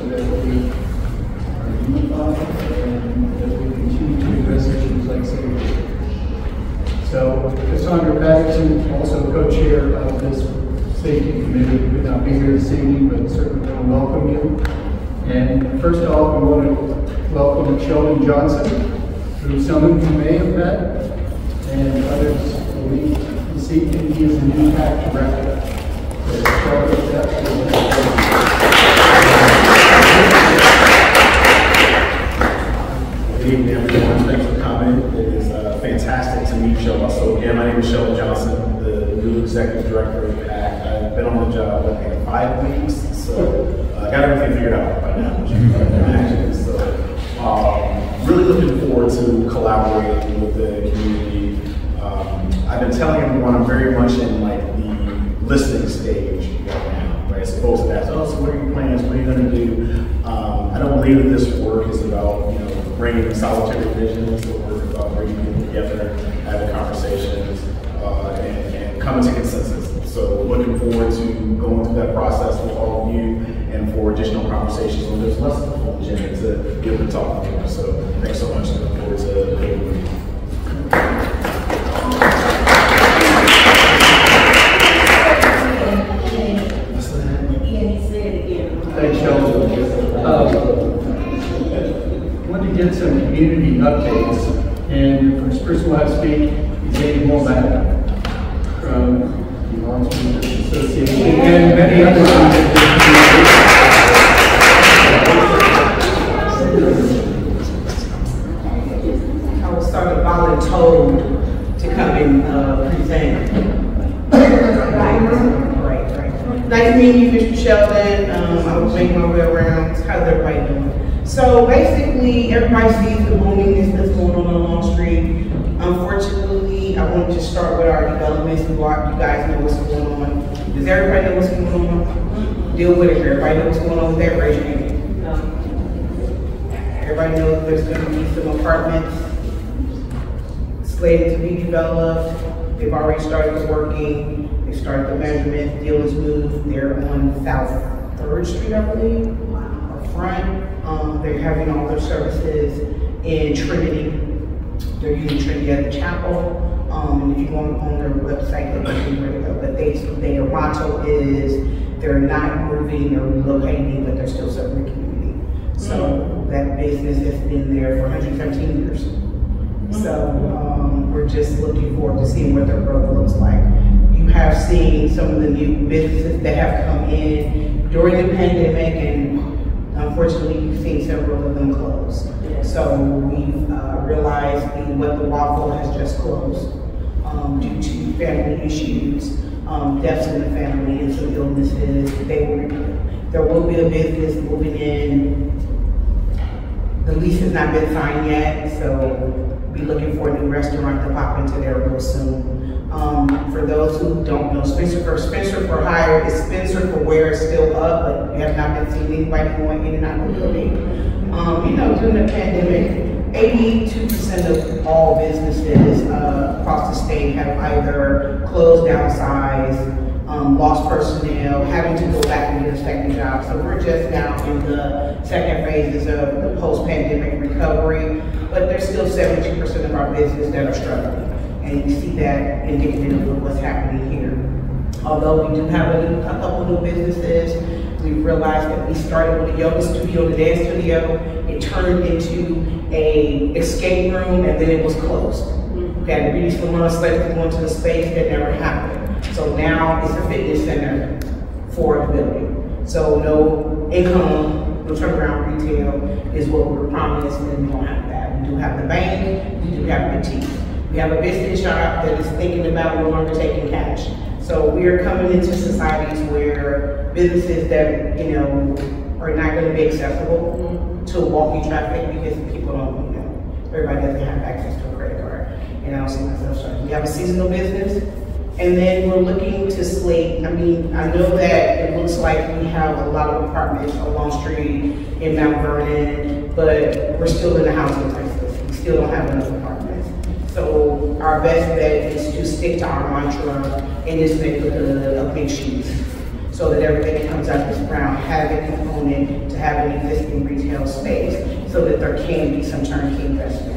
that we are unified and that we continue to address issues like safety. So Cassandra Patterson, also co-chair of this safety committee, could not be here this evening, but certainly want to welcome you. And first off, we want to welcome Sheldon Johnson, who some of you may have met, and others believe this evening he is the new PACT director. Good evening, everyone. Thanks for coming. It is fantastic to meet y'all. So again, my name is Sheldon Johnson, the new executive director of PACT. I've been on the job for 5 weeks, so I got everything figured out by now, which you can imagine. So really looking forward to collaborating with the community. I've been telling everyone I'm very much in like the listening stage right now, right? So folks have asked, oh, so what are your plans? What are you going to do? I don't believe that this work is about, bringing solitary visions. The work is about bringing people together, having conversations, and coming to consensus. So looking forward to going through that process with all of you and for additional conversations when there's less of a full agenda to be able to talk more. So thanks so much. Looking forward to being with you. Thanks, Sheldon. I want to get some community updates, and the first person we'll have speak is Amy Holback from the Bronzeville Association and many others. I was sort of voluntold to come and present. Nice meeting you, Mr. Sheldon. I was making my way around. How's everybody doing? So basically, everybody sees the boominess that's going on Long Street. Unfortunately, I wanted to start with our developments and block. You guys know what's going on. Does everybody know what's going on? Deal with it. Everybody know what's going on with that? Raise your hand. Everybody knows there's going to be some apartments slated to be developed. They've already started working. They started the measurement, deal is moved. They're on South 3rd Street, I believe, up front. They're having all their services in Trinity. They're using Trinity as a chapel. And if you go on their website, they can see where to go. But their motto is they're not moving or relocating, but they're still serving the community. So that business has been there for 117 years. So we're just looking forward to seeing what their growth looks like. You have seen some of the new businesses that have come in during the pandemic, and unfortunately you've seen several of them close. So we've realized what the Waffle has just closed due to family issues, deaths in the family and some illnesses. There will be a business moving in. The lease has not been signed yet, so be looking for a new restaurant to pop into there real soon. For those who don't know, Spencer for Hire is Spencer for Wear is still up, but we have not been seeing anybody going in and out of the building. During the pandemic, 82% of all businesses across the state have either closed, downsized, lost personnel, having to go back and get a second job. So we're just now in the second phases of the post-pandemic recovery, but there's still 72% of our business that are struggling. And you see that indicative of what's happening here. Although we do have a couple new businesses, we've realized that we started with a yoga studio, the dance studio. It turned into a escape room, and then it was closed. We had to release the money slated to go into the space. That never happened. So now it's a fitness center for the building. So no income, no turnaround retail is what we were promised, and we don't have that. We do have the bank, we do have the boutique. We have a business shop that is thinking about no longer taking cash. So we are coming into societies where businesses that, are not going to be accessible to walking traffic because people don't, everybody doesn't have access to a credit card. And I don't see myself starting. We have a seasonal business, and then we're looking to slate. I know that it looks like we have a lot of apartments along the street in Mount Vernon, but we're still in the housing crisis. We still don't have enough apartments. So our best bet is to stick to our mantra in this neighborhood of mixed use. so that everything that comes out this ground have a component to have an existing retail space, so that there can be some turnkey investment.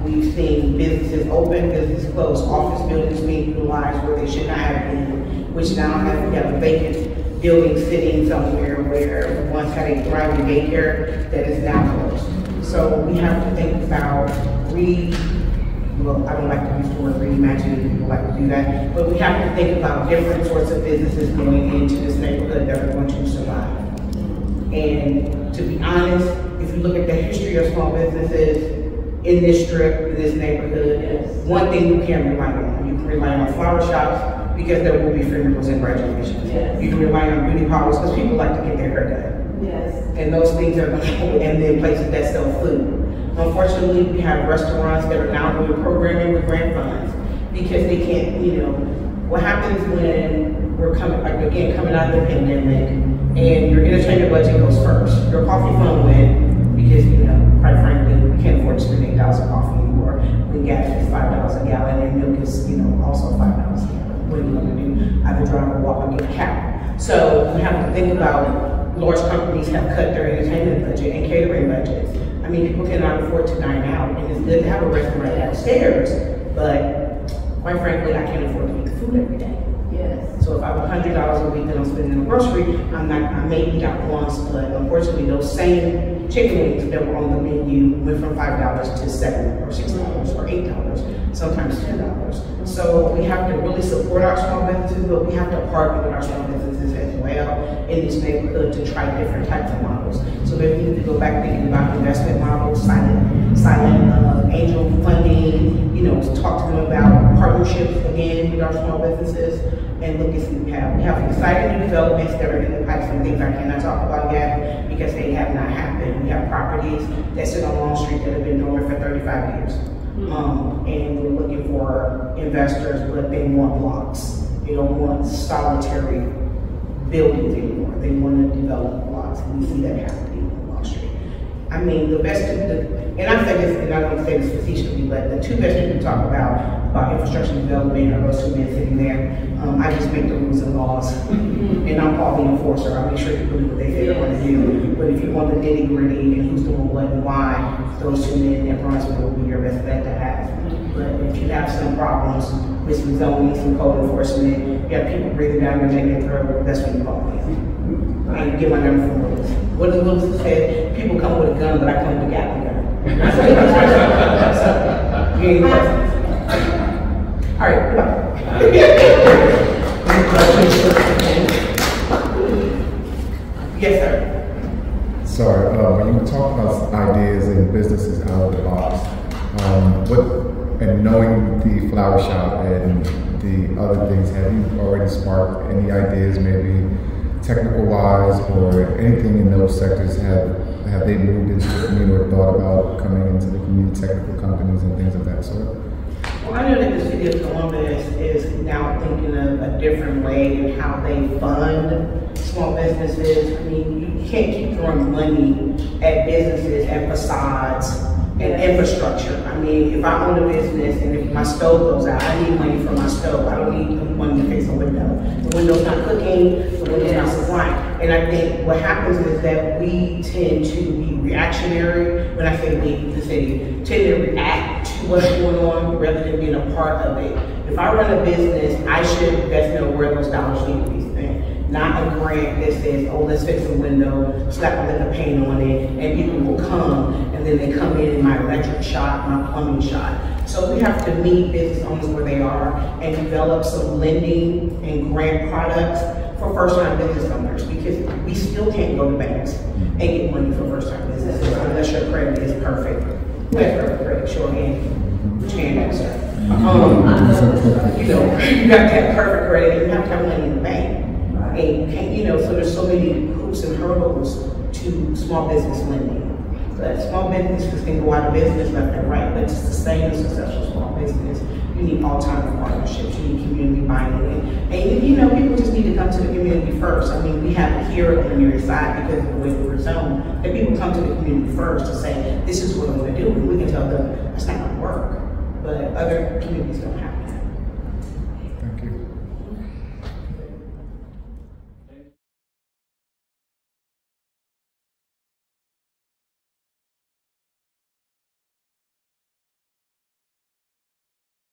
We've seen businesses open, businesses close, office buildings being utilized where they should not have been, which now we have a vacant building sitting somewhere where we once had a thriving daycare that is now closed. So we have to think about well, I don't like to use the word reimagining, people like to do that, but we have to think about different sorts of businesses going into this neighborhood that are going to survive. And to be honest, if you look at the history of small businesses in this strip, in this neighborhood, one thing you can rely on. You can rely on flower shops because there will be funerals and graduations. Yes. You can rely on beauty parlors because people like to get their hair done. Yes. And those things are going to, and then places that sell food. Unfortunately, we have restaurants that are now doing programming with grant funds because they can't, what happens when we're coming out of the pandemic and your entertainment budget goes first. Your coffee fund went because, quite frankly, we can't afford to spend $8 on coffee anymore. When gas is $5 a gallon and milk is, also $5 a gallon. What are you going to do? Either drive or walk or get a cab. So we have to think about large companies have cut their entertainment budget and catering budgets. I mean, people cannot afford to dine out, and it's good to have a restaurant downstairs, but quite frankly, I can't afford to eat the food every day. Yes. So if I have $100 a week that I'm spending in the grocery, I may eat out once, but unfortunately, those same chicken wings that were on the menu went from $5 to $7 or $6 or $8, sometimes $10. So we have to really support our small businesses, but we have to partner with our small businesses as well in this neighborhood to try different types of models. So maybe we need to go back thinking about investment models, silent angel funding, talk to them about partnerships again with our small businesses and look and see what we have. We have exciting new developments that are in the pipe, some things I cannot talk about yet because they have not happened. We have properties that sit on Long Street that have been dormant for 35 years. And we're looking for investors, but they want blocks. They don't want solitary buildings anymore. They want to develop blocks, and we see that happening on Wall Street. I mean, and I say this, and I don't say this facetiously, but the two best people to talk about infrastructure development are those two men sitting there. I just make the rules and laws, and I'm called the enforcer. I make sure people do what they say they want to do. But if you want the nitty gritty and who's doing what and why, those two men in Bronzeville will be your best bet to have. But if you have some problems with some zoning, some code enforcement, you have people breathing down your neck and throat, that's when you call me. And get my number from Willis. What does Willis said? People come with a gun, but I come with a Gatling gun. You ain't questions. All right, goodbye. Any questions? Yes, sir. Sorry, when you were talking about ideas and businesses out of the box, and knowing the flower shop and the other things, have you already sparked any ideas, maybe technical wise or anything in those sectors? Have they moved into the community or thought about coming into the community, technical companies and things of that sort? Well, I know that the city of Columbus is now thinking of a different way in how they fund small businesses. I mean, you can't keep throwing money at businesses and facades and infrastructure. I mean, if I own a business and if my stove goes out, I need money for my stove. I don't need money to fix a window. The window's not cooking, the window's not supplying. And I think what happens is that we tend to be reactionary. When I say we, the city, tend to react to what's going on rather than being a part of it. If I run a business, I should best know where those dollars need to be spent. Not a grant that says, oh, let's fix a window, slap a lick of paint on it, and people will come, and then they come in my electric shop, my plumbing shop. So we have to meet business owners where they are and develop some lending and grant products for first-time business owners, because we still can't go to banks and get money for first-time businesses unless your credit is perfect. Whatever, credit, shorthand, which hand answer. You have to have perfect credit, and you have to have money in the bank. And you can't, so there's so many hoops and hurdles to small business lending. But small businesses can go out of business left and right, but to sustain a successful small business, you need all types of partnerships, you need community buy-in. And people just need to come to the community first. I mean, we have it here on the community side because of the way we're zoned, that people come to the community first to say, this is what I'm gonna do, and we can tell them, that's not gonna work. But other communities don't have that.